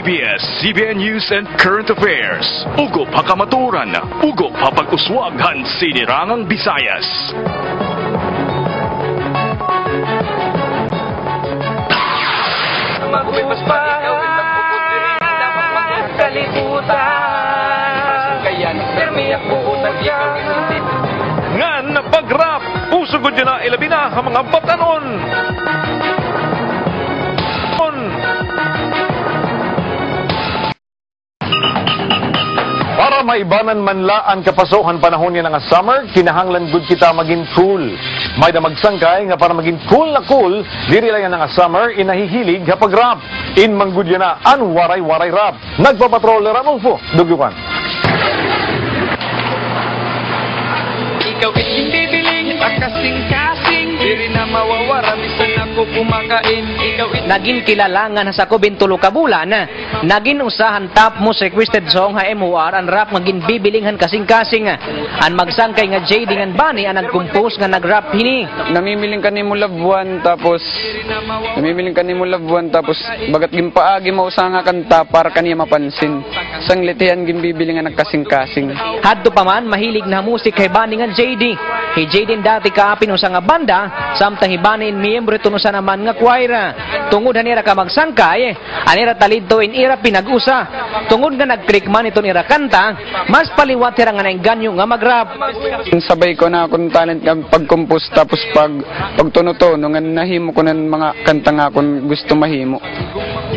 ABS-CBN News and Current Affairs. Ugo pakamaturan, ugo papag-uswaghan sinirangang Visayas. Magbupas pa kalibutan kaya permiyak buutan nga na pag-rap usugod nyo na ilabi na ang mga batanon. Para maibanan manla ang kapasokan panahon niya nga summer, kinahanglan good kita maging cool. May da magsangkay nga para maging cool, diri lang nga summer, inahihilig kapag rap. In manggud yan na an waray-waray rap. Nagpapatroller ang UFO. Dugyukan. Ikaw bibiling kasing-kasing diri na mawawara bisan ako kumakain. Ikaw naging kilalangan sa ko 20 ka bulan. Naging usahan top most requested song ha MOR ang rap ngagin bibilinghan kasing-kasing. An magsangkay nga JD ngan Bani ang nag-compose nga nag-rap hini. Namimiling ka nimo love one tapos bagat gimpaagi mo usa nga kanta para kaniya mapansin. Sang litihan gimbibilingan ang kasing-kasing. Hadto pa man mahilig na musik kay Bani ngan JD. Kay JD dati kaapin usa nga banda samtang hibanin miyembro tuno sa naman nga choir. Tungod hanira ka magsangkay, anira talidto in ira pinag-usa. Tungod nga nag-click man ito nira kanta, mas paliwat hira nga nainganyo nga mag-rap. Sabay ko na akong talent nga pag-compose tapos pagtuno-tuno nga nahimo ko ng mga kanta nga akong gusto mahimo.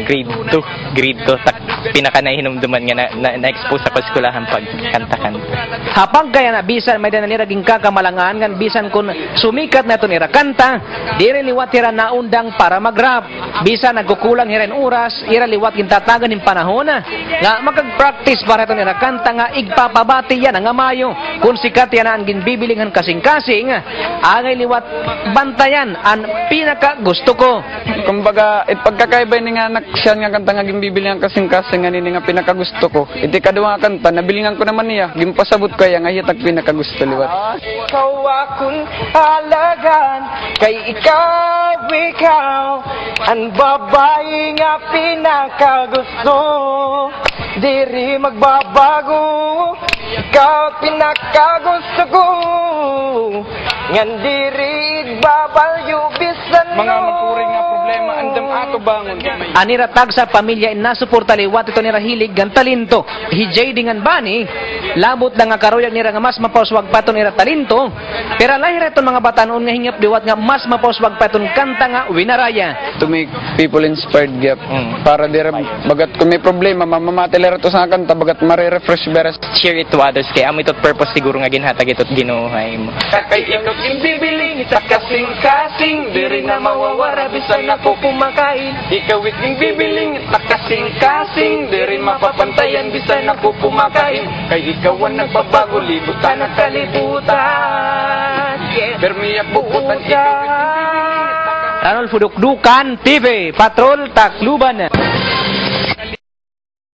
Grade 2 pinaka nahinumduman nga na-expose ako sa eskulahan pag kantakan. Hapag kaya na bisan may dananiraging kakamalangan ngan bisan kun sumikat na ito nira kanta, diri liwat hira naundang para mag-rap. Bisan nagkukulang hiren oras, ira liwat gintatagan ng panahon nga makag-practice para ito nira kanta nga igpapabati yan nga mayo. Kung sikat yan ang ginbibilinghan kasing-kasing, angay liwat bantayan ang pinaka gusto ko. Kumbaga, pagkakaibay ni nga siya nga kanta nga gimbibilingan kasing-kasing nga nini nga pinakagusto ko. Iti kadua nga kanta, nabilingan ko naman niya, gimpasabot kaya nga hitag pinakagusto liwat. Ikaw akong alagan, kay ikaw ang babae nga pinakagusto. Diri magbabago, ikaw pinakagusto ko. Ngan diri babalyo bisan mo. Mga magpuring nga problema, andam ato bangon. Anira tag sa pamilya inasuporta liwat ito nira hilig gan talento. Hijay dingan Bani, labot na nga karoyag nira nga mas mapawswag paton nira talento. Pero lahir itong mga batanon nga hingap liwat nga mas mapawswag paton kanta nga winaraya. To make people inspired gap. Para dira bagat kung may problema, mamamatelera to sa kanta, bagat mare-refresh beres. Share it to others kay amo ito't purpose siguro nga ginhatag ito't ginuhay mo. Kay ikaw imbibiling sa kasing-kasing, diri na mawawara bisan ako kumakain. Ikaw imbibiling sa kasing-kasing, diri mapapantayan bisan ako kumakain. Kay ikaw ang nagbabago, libutan ang kalibutan. Permiyak buutan, ikaw Ranol Fudukdukan TV, Patrol Takluban.